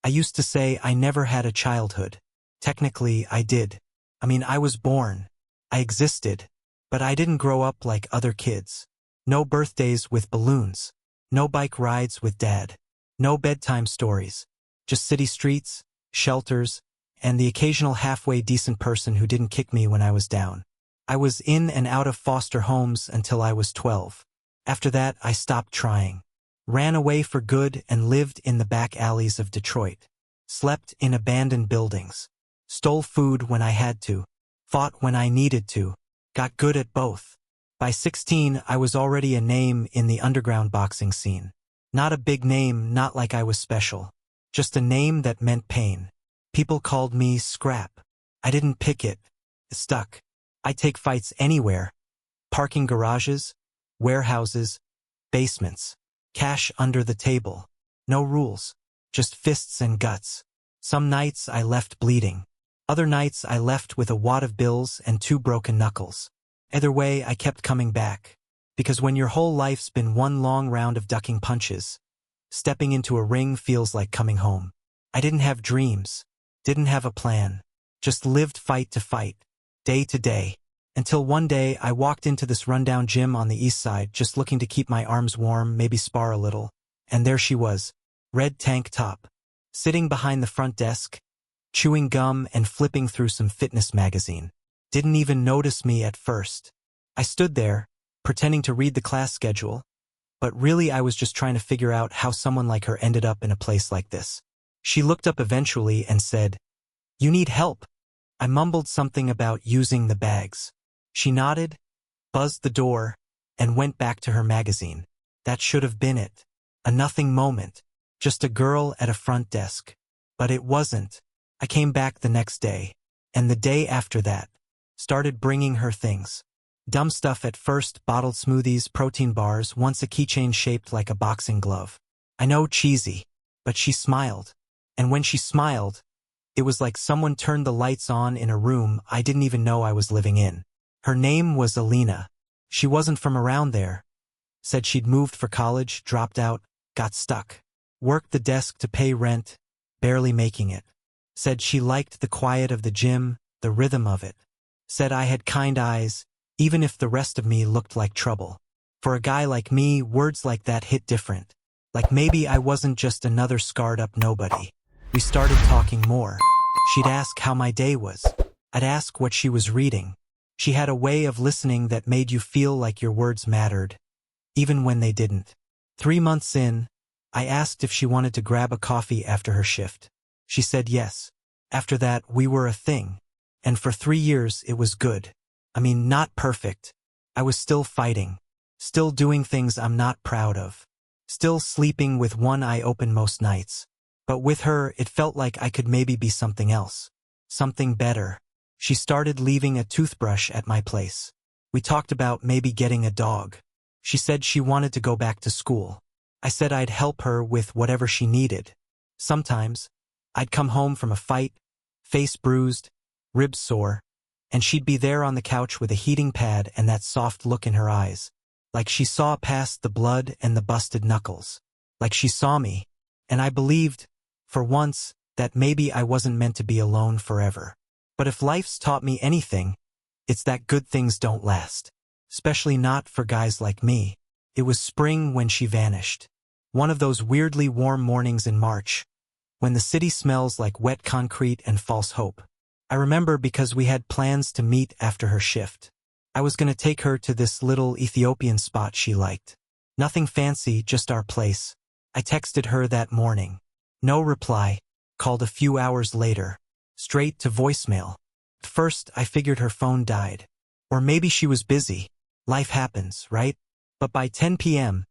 I used to say I never had a childhood. Technically, I did. I was born. I existed. But I didn't grow up like other kids. No birthdays with balloons. No bike rides with Dad. No bedtime stories. Just city streets, shelters, and the occasional halfway decent person who didn't kick me when I was down. I was in and out of foster homes until I was 12. After that, I stopped trying. Ran away for good and lived in the back alleys of Detroit. Slept in abandoned buildings. Stole food when I had to. Fought when I needed to. Got good at both. By 16, I was already a name in the underground boxing scene. Not a big name, not like I was special. Just a name that meant pain. People called me Scrap. I didn't pick it. It stuck. I take fights anywhere. Parking garages, warehouses, basements. Cash under the table. No rules. Just fists and guts. Some nights I left bleeding. Other nights I left with a wad of bills and 2 broken knuckles. Either way, I kept coming back. Because when your whole life's been one long round of ducking punches, stepping into a ring feels like coming home. I didn't have dreams. Didn't have a plan. Just lived fight to fight. Day to day. Until one day I walked into this rundown gym on the east side just looking to keep my arms warm, maybe spar a little. And there she was. Red tank top. Sitting behind the front desk. Chewing gum and flipping through some fitness magazine. Didn't even notice me at first. I stood there, pretending to read the class schedule. But really I was just trying to figure out how someone like her ended up in a place like this. She looked up eventually and said, "You need help." I mumbled something about using the bags. She nodded, buzzed the door, and went back to her magazine. That should have been it. A nothing moment. Just a girl at a front desk. But it wasn't. I came back the next day. And the day after that. Started bringing her things. Dumb stuff at first, bottled smoothies, protein bars, once a keychain shaped like a boxing glove. I know, cheesy. But she smiled. And when she smiled, it was like someone turned the lights on in a room I didn't even know I was living in. Her name was Alina. She wasn't from around there. Said she'd moved for college, dropped out, got stuck. Worked the desk to pay rent, barely making it. Said she liked the quiet of the gym, the rhythm of it. Said I had kind eyes, even if the rest of me looked like trouble. For a guy like me, words like that hit different. Like maybe I wasn't just another scarred-up nobody. We started talking more. She'd ask how my day was. I'd ask what she was reading. She had a way of listening that made you feel like your words mattered, even when they didn't. 3 months in, I asked if she wanted to grab a coffee after her shift. She said yes. After that, we were a thing. And for 3 years, it was good. Not perfect. I was still fighting. Still doing things I'm not proud of. Still sleeping with one eye open most nights. But with her, it felt like I could maybe be something else. Something better. She started leaving a toothbrush at my place. We talked about maybe getting a dog. She said she wanted to go back to school. I said I'd help her with whatever she needed. Sometimes, I'd come home from a fight, face bruised, ribs sore, and she'd be there on the couch with a heating pad and that soft look in her eyes. Like she saw past the blood and the busted knuckles. Like she saw me. And I believed, for once, that maybe I wasn't meant to be alone forever. But if life's taught me anything, it's that good things don't last. Especially not for guys like me. It was spring when she vanished. One of those weirdly warm mornings in March, when the city smells like wet concrete and false hope. I remember because we had plans to meet after her shift. I was going to take her to this little Ethiopian spot she liked. Nothing fancy, just our place. I texted her that morning. No reply. Called a few hours later. Straight to voicemail. At first, I figured her phone died. Or maybe she was busy. Life happens, right? But by 10 p.m.,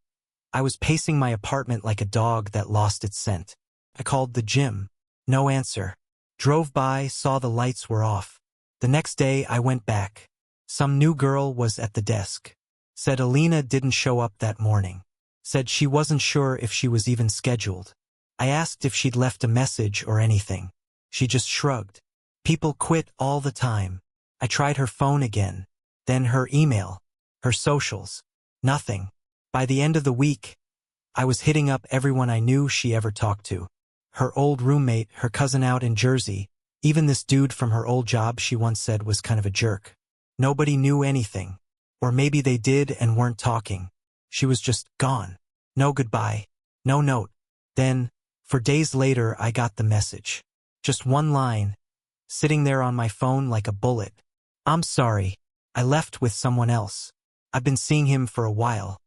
I was pacing my apartment like a dog that lost its scent. I called the gym. No answer. Drove by, saw the lights were off. The next day, I went back. Some new girl was at the desk. Said Alina didn't show up that morning. Said she wasn't sure if she was even scheduled. I asked if she'd left a message or anything. She just shrugged. People quit all the time. I tried her phone again. Then her email. Her socials. Nothing. By the end of the week, I was hitting up everyone I knew she ever talked to. Her old roommate, her cousin out in Jersey, even this dude from her old job she once said was kind of a jerk. Nobody knew anything. Or maybe they did and weren't talking. She was just gone. No goodbye. No note. Then, for days later, I got the message. Just one line, sitting there on my phone like a bullet. I'm sorry. I left with someone else. I've been seeing him for a while.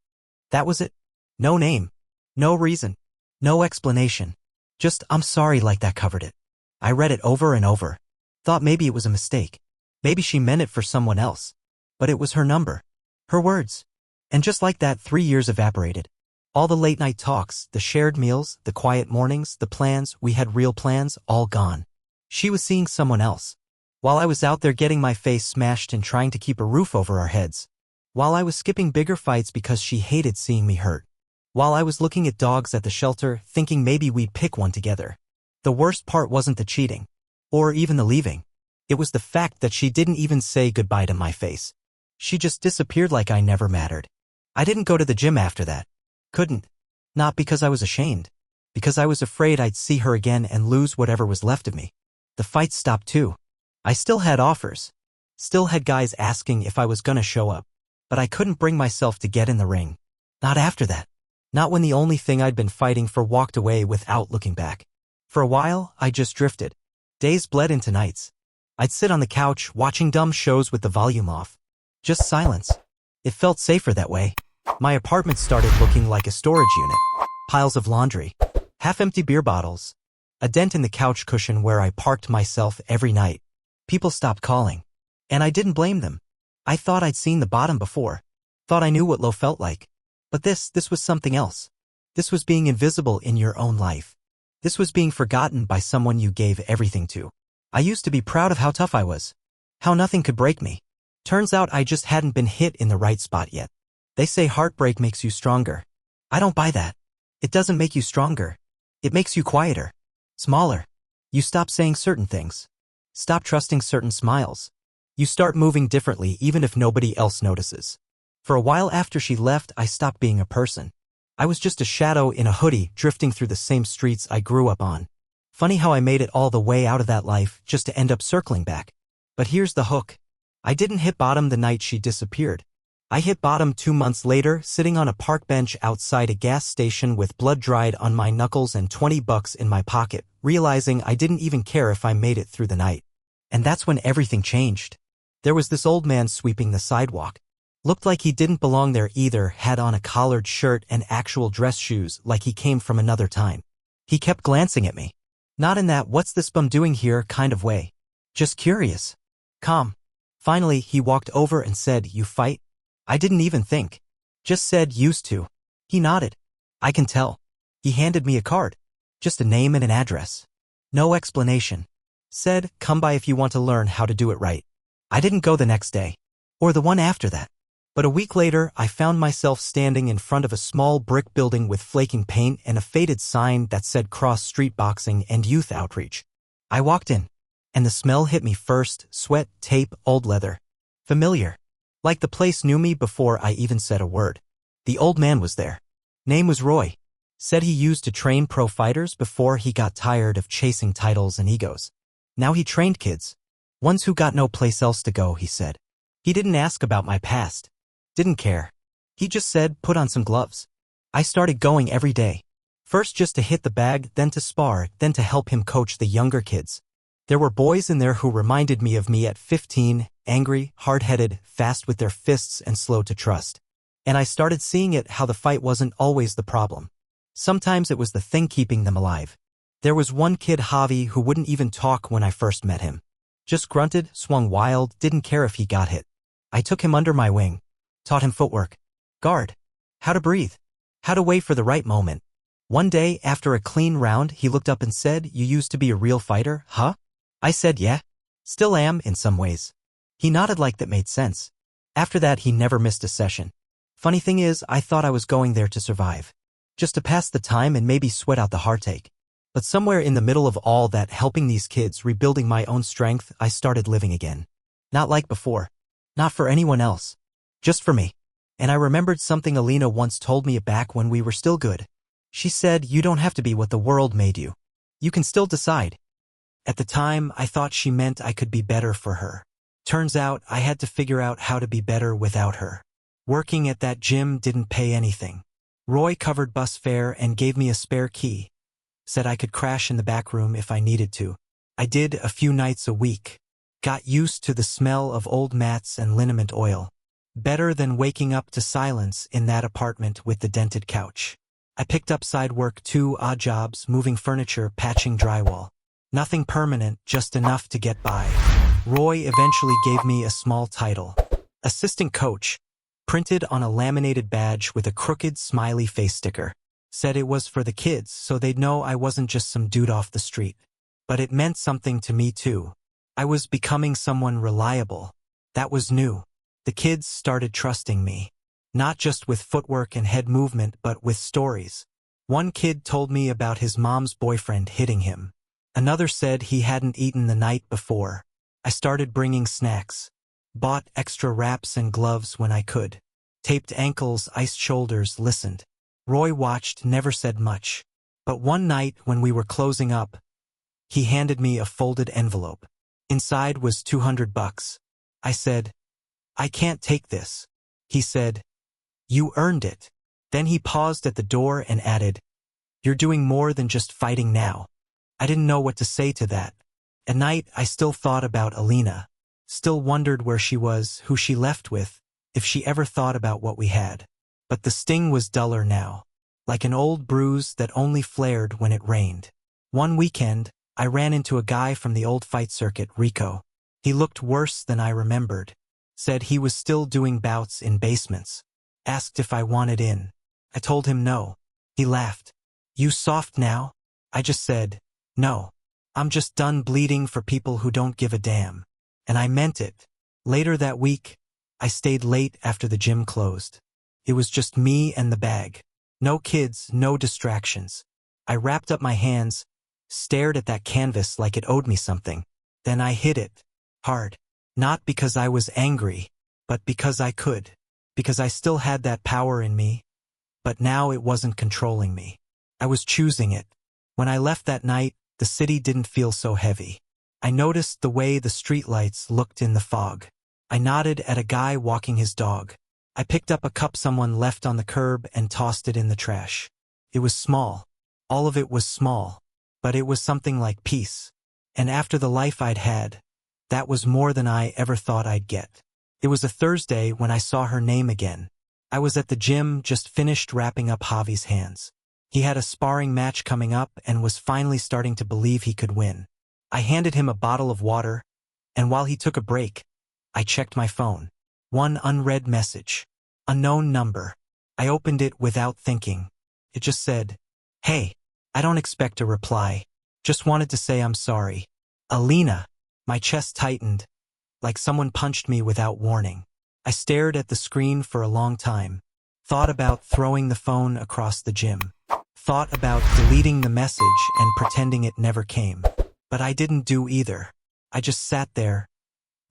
That was it. No name. No reason. No explanation. Just, I'm sorry, like that covered it. I read it over and over. Thought maybe it was a mistake. Maybe she meant it for someone else. But it was her number. Her words. And just like that, 3 years evaporated. All the late night talks, the shared meals, the quiet mornings, the plans, we had real plans, all gone. She was seeing someone else. While I was out there getting my face smashed and trying to keep a roof over our heads. While I was skipping bigger fights because she hated seeing me hurt. While I was looking at dogs at the shelter, thinking maybe we'd pick one together. The worst part wasn't the cheating. Or even the leaving. It was the fact that she didn't even say goodbye to my face. She just disappeared like I never mattered. I didn't go to the gym after that. Couldn't. Not because I was ashamed. Because I was afraid I'd see her again and lose whatever was left of me. The fights stopped too. I still had offers. Still had guys asking if I was gonna show up. But I couldn't bring myself to get in the ring. Not after that. Not when the only thing I'd been fighting for walked away without looking back. For a while, I just drifted. Days bled into nights. I'd sit on the couch watching dumb shows with the volume off. Just silence. It felt safer that way. My apartment started looking like a storage unit. Piles of laundry. Half-empty beer bottles. A dent in the couch cushion where I parked myself every night. People stopped calling. And I didn't blame them. I thought I'd seen the bottom before. Thought I knew what low felt like. But this was something else. This was being invisible in your own life. This was being forgotten by someone you gave everything to. I used to be proud of how tough I was. How nothing could break me. Turns out I just hadn't been hit in the right spot yet. They say heartbreak makes you stronger. I don't buy that. It doesn't make you stronger. It makes you quieter. Smaller. You stop saying certain things. Stop trusting certain smiles. You start moving differently even if nobody else notices. For a while after she left, I stopped being a person. I was just a shadow in a hoodie drifting through the same streets I grew up on. Funny how I made it all the way out of that life just to end up circling back. But here's the hook. I didn't hit bottom the night she disappeared. I hit bottom 2 months later, sitting on a park bench outside a gas station with blood dried on my knuckles and $20 in my pocket, realizing I didn't even care if I made it through the night. And that's when everything changed. There was this old man sweeping the sidewalk. Looked like he didn't belong there either, had on a collared shirt and actual dress shoes like he came from another time. He kept glancing at me. Not in that what's this bum doing here kind of way. Just curious. Calm. Finally, he walked over and said, "You fight?" I didn't even think. Just said, "Used to." He nodded. I can tell. He handed me a card. Just a name and an address. No explanation. Said, "Come by if you want to learn how to do it right." I didn't go the next day. Or the one after that. But a week later, I found myself standing in front of a small brick building with flaking paint and a faded sign that said Cross Street Boxing and Youth Outreach. I walked in. And the smell hit me first, sweat, tape, old leather. Familiar. Like the place knew me before I even said a word. The old man was there. Name was Roy. Said he used to train pro fighters before he got tired of chasing titles and egos. Now he trained kids. Ones who got no place else to go, he said. He didn't ask about my past. Didn't care. He just said, "Put on some gloves." I started going every day. First just to hit the bag, then to spar, then to help him coach the younger kids. There were boys in there who reminded me of me at 15, angry, hard-headed, fast with their fists and slow to trust. And I started seeing it how the fight wasn't always the problem. Sometimes it was the thing keeping them alive. There was one kid, Javi, who wouldn't even talk when I first met him. Just grunted, swung wild, didn't care if he got hit. I took him under my wing. Taught him footwork. Guard. How to breathe. How to wait for the right moment. One day, after a clean round, he looked up and said, "You used to be a real fighter, huh?" I said, "Yeah. Still am, in some ways." He nodded like that made sense. After that, he never missed a session. Funny thing is, I thought I was going there to survive. Just to pass the time and maybe sweat out the heartache. But somewhere in the middle of all that, helping these kids, rebuilding my own strength, I started living again. Not like before. Not for anyone else. Just for me. And I remembered something Alina once told me back when we were still good. She said, "You don't have to be what the world made you. You can still decide. At the time, I thought she meant I could be better for her. Turns out, I had to figure out how to be better without her. Working at that gym didn't pay anything. Roy covered bus fare and gave me a spare key. Said I could crash in the back room if I needed to. I did a few nights a week. Got used to the smell of old mats and liniment oil. Better than waking up to silence in that apartment with the dented couch. I picked up side work too, odd jobs, moving furniture, patching drywall. Nothing permanent, just enough to get by. Roy eventually gave me a small title. Assistant coach, printed on a laminated badge with a crooked smiley face sticker. Said it was for the kids so they'd know I wasn't just some dude off the street. But it meant something to me too. I was becoming someone reliable. That was new. The kids started trusting me. Not just with footwork and head movement, but with stories. One kid told me about his mom's boyfriend hitting him. Another said he hadn't eaten the night before. I started bringing snacks. Bought extra wraps and gloves when I could. Taped ankles, iced shoulders, listened. Roy watched, never said much. But one night when we were closing up, he handed me a folded envelope. Inside was $200. I said, I can't take this. He said, you earned it. Then he paused at the door and added, you're doing more than just fighting now. I didn't know what to say to that. At night, I still thought about Alina. Still wondered where she was, who she left with, if she ever thought about what we had. But the sting was duller now. Like an old bruise that only flared when it rained. One weekend, I ran into a guy from the old fight circuit, Rico. He looked worse than I remembered. Said he was still doing bouts in basements. Asked if I wanted in. I told him no. He laughed. You soft now? I just said, no. I'm just done bleeding for people who don't give a damn. And I meant it. Later that week, I stayed late after the gym closed. It was just me and the bag. No kids, no distractions. I wrapped up my hands, stared at that canvas like it owed me something. Then I hit it. Hard. Not because I was angry, but because I could. Because I still had that power in me. But now it wasn't controlling me. I was choosing it. When I left that night, the city didn't feel so heavy. I noticed the way the streetlights looked in the fog. I nodded at a guy walking his dog. I picked up a cup someone left on the curb and tossed it in the trash. It was small. All of it was small. But it was something like peace. And after the life I'd had, that was more than I ever thought I'd get. It was a Thursday when I saw her name again. I was at the gym, just finished wrapping up Javi's hands. He had a sparring match coming up and was finally starting to believe he could win. I handed him a bottle of water, and while he took a break, I checked my phone. One unread message. Unknown number. I opened it without thinking. It just said, hey, I don't expect a reply. Just wanted to say I'm sorry. Alina. My chest tightened, like someone punched me without warning. I stared at the screen for a long time. Thought about throwing the phone across the gym. Thought about deleting the message and pretending it never came. But I didn't do either. I just sat there,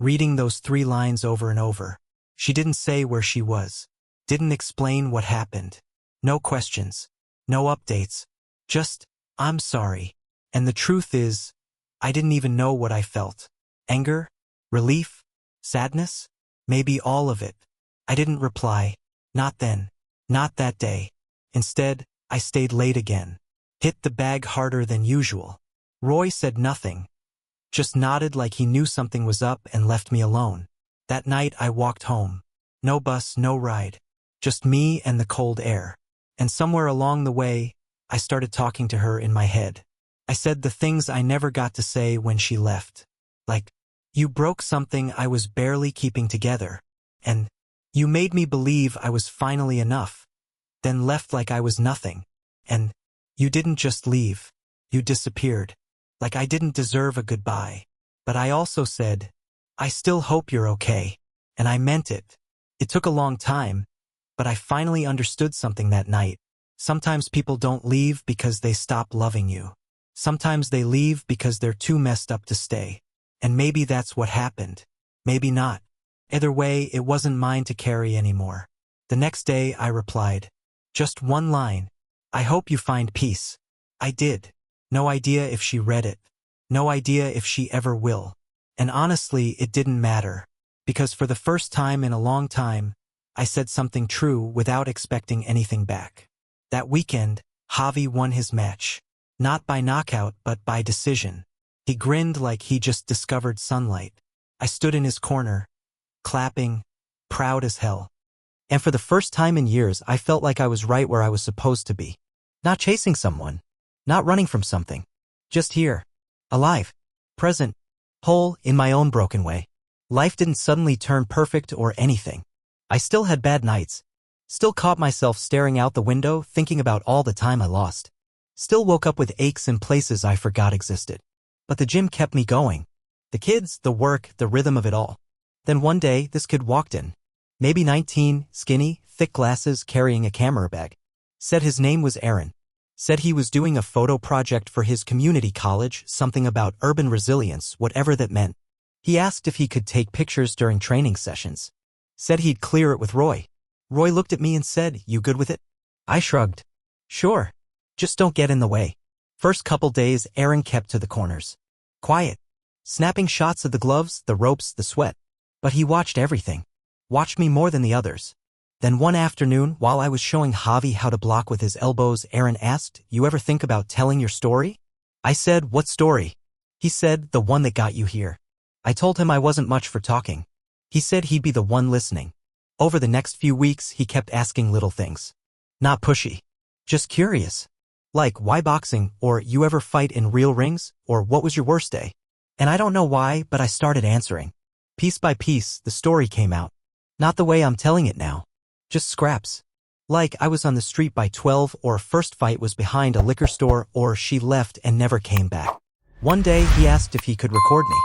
reading those 3 lines over and over. She didn't say where she was. Didn't explain what happened. No questions. No updates. Just, I'm sorry. And the truth is, I didn't even know what I felt. Anger? Relief? Sadness? Maybe all of it. I didn't reply. Not then. Not that day. Instead, I stayed late again. Hit the bag harder than usual. Roy said nothing. Just nodded like he knew something was up and left me alone. That night I walked home. No bus, no ride. Just me and the cold air. And somewhere along the way, I started talking to her in my head. I said the things I never got to say when she left. Like, you broke something I was barely keeping together. And you made me believe I was finally enough. Then left like I was nothing. And you didn't just leave. You disappeared. Like I didn't deserve a goodbye. But I also said, I still hope you're okay. And I meant it. It took a long time, but I finally understood something that night. Sometimes people don't leave because they stop loving you. Sometimes they leave because they're too messed up to stay. And maybe that's what happened. Maybe not. Either way, it wasn't mine to carry anymore. The next day, I replied. Just one line. I hope you find peace. I did. No idea if she read it. No idea if she ever will. And honestly, it didn't matter. Because for the first time in a long time, I said something true without expecting anything back. That weekend, Javi won his match. Not by knockout, but by decision. He grinned like he just discovered sunlight. I stood in his corner, clapping, proud as hell. And for the first time in years, I felt like I was right where I was supposed to be. Not chasing someone. Not running from something. Just here. Alive. Present. Whole, in my own broken way. Life didn't suddenly turn perfect or anything. I still had bad nights. Still caught myself staring out the window, thinking about all the time I lost. Still woke up with aches in places I forgot existed. But the gym kept me going. The kids, the work, the rhythm of it all. Then one day, this kid walked in. Maybe 19, skinny, thick glasses, carrying a camera bag. Said his name was Aaron. Said he was doing a photo project for his community college, something about urban resilience, whatever that meant. He asked if he could take pictures during training sessions. Said he'd clear it with Roy. Roy looked at me and said, "You good with it?" I shrugged. Sure. Just don't get in the way. First couple days, Aaron kept to the corners. Quiet. Snapping shots of the gloves, the ropes, the sweat. But he watched everything. Watched me more than the others. Then one afternoon, while I was showing Javi how to block with his elbows, Aaron asked, "You ever think about telling your story?" I said, "What story?" He said, "The one that got you here." I told him I wasn't much for talking. He said he'd be the one listening. Over the next few weeks, he kept asking little things. Not pushy. Just curious. Like, why boxing, or you ever fight in real rings, or what was your worst day? And I don't know why, but I started answering. Piece by piece, the story came out. Not the way I'm telling it now. Just scraps. Like I was on the street by 12, or first fight was behind a liquor store, or she left and never came back. One day, he asked if he could record me.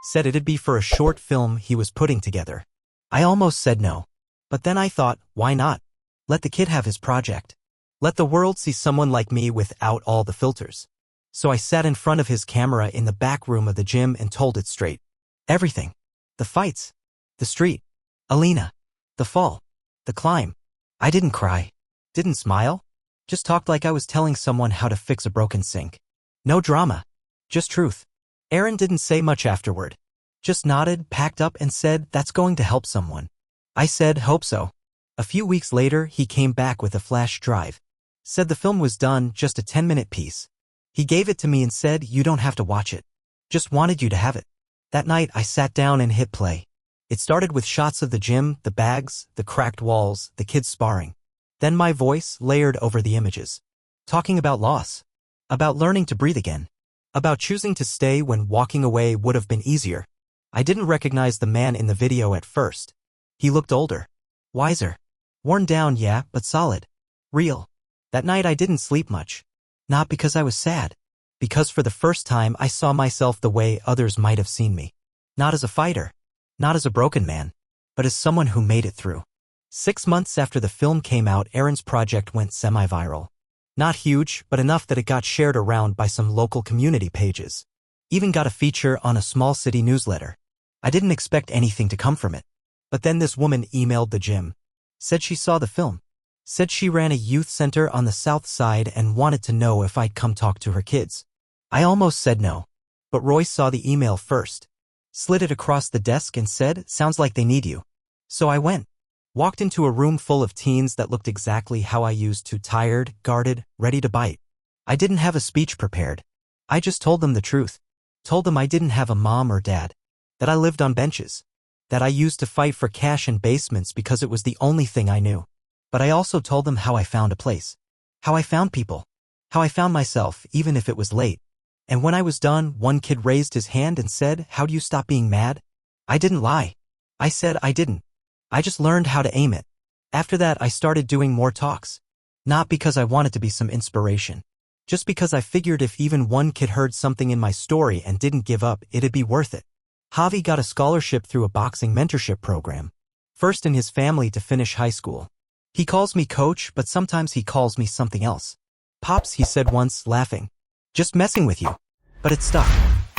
Said it'd be for a short film he was putting together. I almost said no. But then I thought, why not? Let the kid have his project. Let the world see someone like me without all the filters. So I sat in front of his camera in the back room of the gym and told it straight. Everything. The fights. The street. Alina. The fall. The climb. I didn't cry. Didn't smile. Just talked like I was telling someone how to fix a broken sink. No drama. Just truth. Aaron didn't say much afterward. Just nodded, packed up, and said, "That's going to help someone." I said, "Hope so." A few weeks later, he came back with a flash drive. Said the film was done, just a 10-minute piece. He gave it to me and said, "You don't have to watch it. Just wanted you to have it." That night, I sat down and hit play. It started with shots of the gym, the bags, the cracked walls, the kids sparring. Then my voice layered over the images. Talking about loss. About learning to breathe again. About choosing to stay when walking away would have been easier. I didn't recognize the man in the video at first. He looked older. Wiser. Worn down, yeah, but solid. Real. That night I didn't sleep much. Not because I was sad. Because for the first time I saw myself the way others might have seen me. Not as a fighter. Not as a broken man. But as someone who made it through. 6 months after the film came out, Aaron's project went semi-viral. Not huge, but enough that it got shared around by some local community pages. Even got a feature on a small city newsletter. I didn't expect anything to come from it. But then this woman emailed the gym. Said she saw the film. Said she ran a youth center on the south side and wanted to know if I'd come talk to her kids. I almost said no. But Roy saw the email first. Slid it across the desk and said, "Sounds like they need you." So I went. Walked into a room full of teens that looked exactly how I used to, tired, guarded, ready to bite. I didn't have a speech prepared. I just told them the truth. Told them I didn't have a mom or dad. That I lived on benches. That I used to fight for cash in basements because it was the only thing I knew. But I also told them how I found a place. How I found people. How I found myself, even if it was late. And when I was done, one kid raised his hand and said, "How do you stop being mad?" I didn't lie. I said I didn't. I just learned how to aim it. After that, I started doing more talks. Not because I wanted to be some inspiration. Just because I figured if even one kid heard something in my story and didn't give up, it'd be worth it. Javi got a scholarship through a boxing mentorship program. First in his family to finish high school. He calls me coach, but sometimes he calls me something else. "Pops," he said once, laughing. "Just messing with you." But it stuck.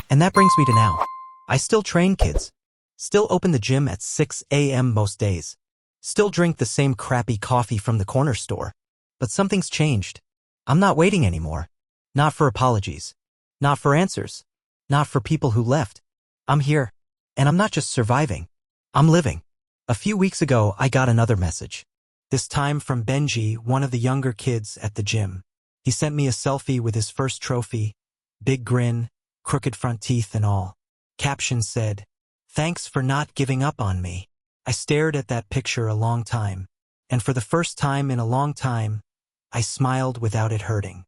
And that brings me to now. I still train kids. Still open the gym at 6 a.m. most days. Still drink the same crappy coffee from the corner store. But something's changed. I'm not waiting anymore. Not for apologies. Not for answers. Not for people who left. I'm here. And I'm not just surviving. I'm living. A few weeks ago, I got another message. This time from Benji, one of the younger kids at the gym. He sent me a selfie with his first trophy, big grin, crooked front teeth and all. Caption said, "Thanks for not giving up on me." I stared at that picture a long time, and for the first time in a long time, I smiled without it hurting.